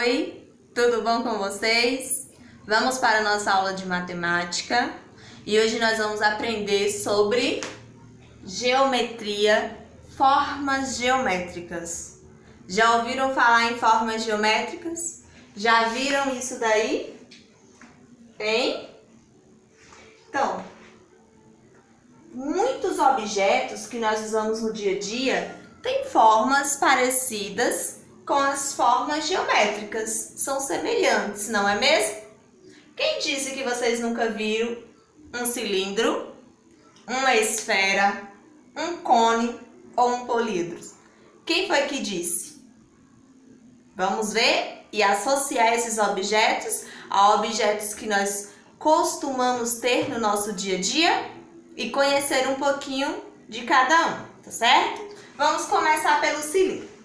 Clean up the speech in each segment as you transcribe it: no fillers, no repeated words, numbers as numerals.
Oi, tudo bom com vocês? Vamos para a nossa aula de matemática e hoje nós vamos aprender sobre geometria, formas geométricas. Já ouviram falar em formas geométricas? Já viram isso daí? Hein? Então, muitos objetos que nós usamos no dia a dia têm formas parecidas com as formas geométricas. São semelhantes, não é mesmo? Quem disse que vocês nunca viram um cilindro, uma esfera, um cone ou um polídoro? Quem foi que disse? Vamos ver e associar esses objetos a objetos que nós costumamos ter no nosso dia a dia e conhecer um pouquinho de cada um, tá certo? Vamos começar pelo cilindro.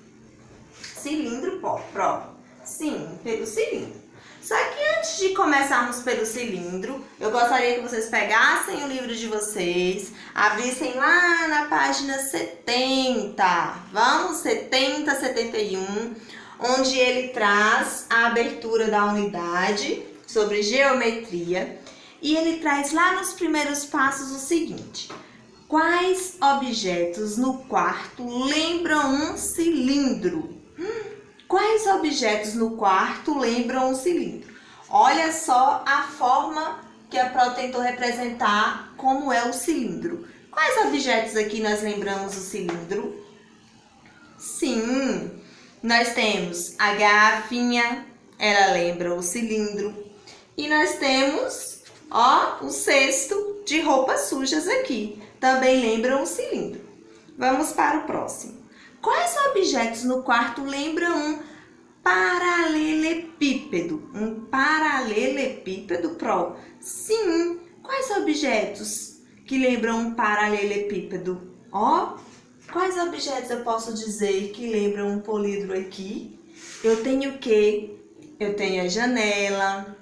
Cilindro próprio. Sim, pelo cilindro. Só que antes de começarmos pelo cilindro, eu gostaria que vocês pegassem o livro de vocês, abrissem lá na página 70. Vamos, 70, 71, onde ele traz a abertura da unidade sobre geometria. E ele traz lá nos primeiros passos o seguinte: quais objetos no quarto lembram um cilindro? Quais objetos no quarto lembram um cilindro? Olha só a forma que a Pro tentou representar como é o cilindro. Quais objetos aqui nós lembramos o cilindro? Sim, nós temos a garrafinha, ela lembra o cilindro. E nós temos, ó, o cesto de roupas sujas aqui, também lembram o cilindro. Vamos para o próximo. Quais objetos no quarto lembram um paralelepípedo? Um paralelepípedo, Pro? Sim. Quais objetos que lembram um paralelepípedo? Ó, quais objetos eu posso dizer que lembram um polídoro aqui? Eu tenho o quê? Eu tenho a janela,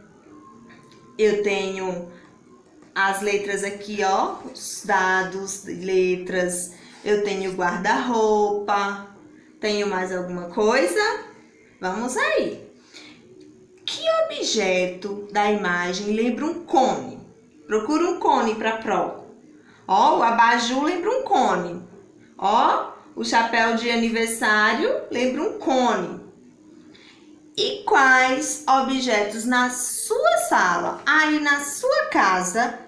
eu tenho as letras aqui, ó, os dados, letras. Eu tenho guarda-roupa. Tenho mais alguma coisa? Vamos aí. Que objeto da imagem lembra um cone? Procura um cone para Pro. Ó, o abajur lembra um cone. Ó, o chapéu de aniversário lembra um cone. E quais objetos na sua sala, aí na sua casa,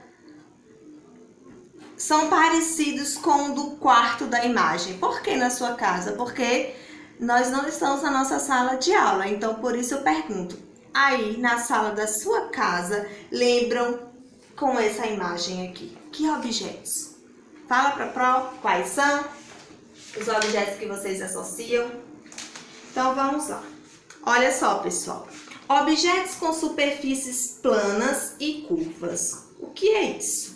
são parecidos com o do quarto da imagem? Por que na sua casa? Porque nós não estamos na nossa sala de aula, então por isso eu pergunto. Aí na sala da sua casa, lembram com essa imagem aqui? Que objetos? Fala para Pro quais são os objetos que vocês associam. Então vamos lá. Olha só, pessoal. Objetos com superfícies planas e curvas. O que é isso?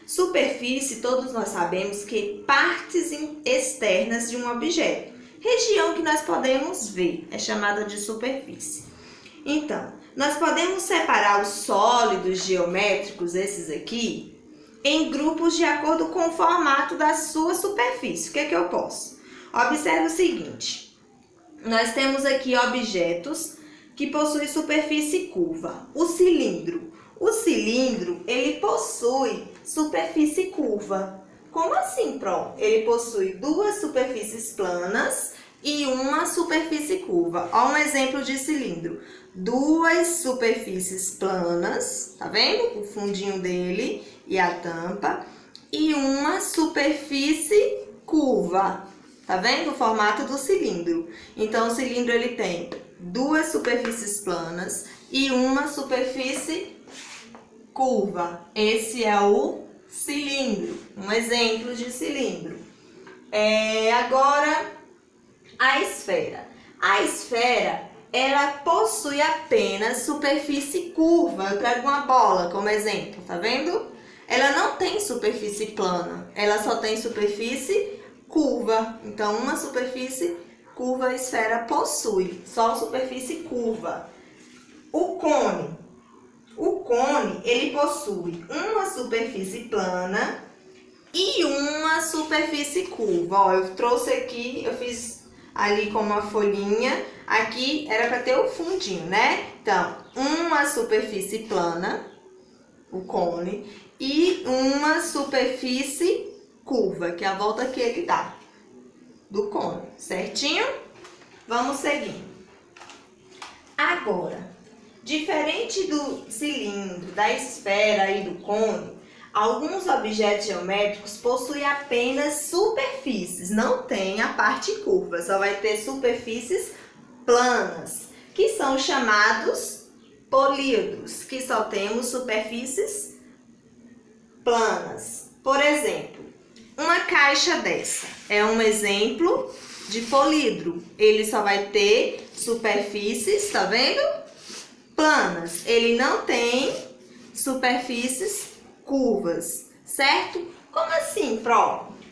Superfície, todos nós sabemos que partes externas de um objeto. Região que nós podemos ver é chamada de superfície. Então, nós podemos separar os sólidos geométricos, esses aqui, em grupos de acordo com o formato da sua superfície. O que é que eu posso? Observe o seguinte. Nós temos aqui objetos que possuem superfície curva. O cilindro. O cilindro, ele possui superfície curva. Como assim, Pro? Ele possui duas superfícies planas e uma superfície curva. Ó, um exemplo de cilindro. Duas superfícies planas, tá vendo? O fundinho dele e a tampa. E uma superfície curva. Tá vendo o formato do cilindro? Então, o cilindro ele tem duas superfícies planas e uma superfície curva. Esse é o cilindro, um exemplo de cilindro. Agora, a esfera. A esfera, ela possui apenas superfície curva. Eu trago uma bola como exemplo, tá vendo? Ela não tem superfície plana, ela só tem superfície curva. Então, uma superfície curva a esfera possui, só superfície curva. O cone. O cone, ele possui uma superfície plana e uma superfície curva. Ó, eu trouxe aqui, eu fiz ali com uma folhinha Aqui era para ter o fundinho, né? Então, uma superfície plana, o cone, e uma superfície curva, que é a volta que ele dá do cone, certinho? Vamos seguindo. Agora, diferente do cilindro, da esfera e do cone, alguns objetos geométricos possuem apenas superfícies, não tem a parte curva, só vai ter superfícies planas, que são chamados políedros, que só temos superfícies planas. Por exemplo, uma caixa dessa é um exemplo de polídro. Ele só vai ter superfícies, tá vendo? Planas. Ele não tem superfícies curvas, certo? Como assim,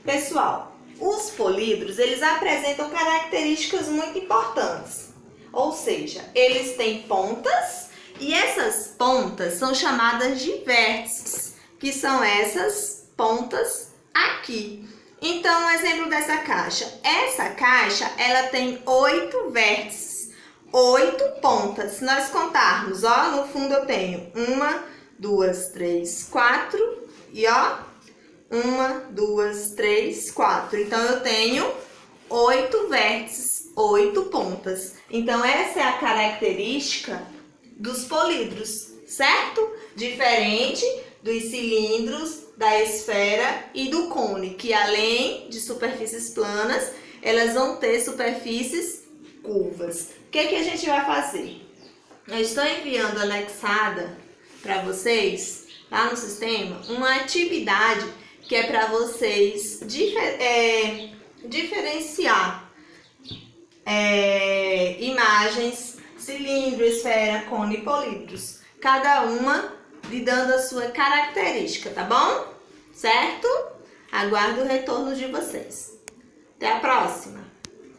pessoal? Os polídros, eles apresentam características muito importantes. Ou seja, eles têm pontas e essas pontas são chamadas de vértices, que são essas pontas aqui. Então, um exemplo dessa caixa. Essa caixa, ela tem 8 vértices, 8 pontas. Se nós contarmos, ó, no fundo eu tenho 1, 2, 3, 4 e ó, 1, 2, 3, 4. Então, eu tenho 8 vértices, 8 pontas. Então, essa é a característica dos polídros, certo? Diferente dos cilindros, da esfera e do cone, que além de superfícies planas, elas vão ter superfícies curvas. O que a gente vai fazer? Eu estou enviando anexada para vocês, lá no sistema, uma atividade que é para vocês diferenciar imagens, cilindro, esfera, cone e polídros. Cada uma lhe dando a sua característica, tá bom? Certo? Aguardo o retorno de vocês. Até a próxima!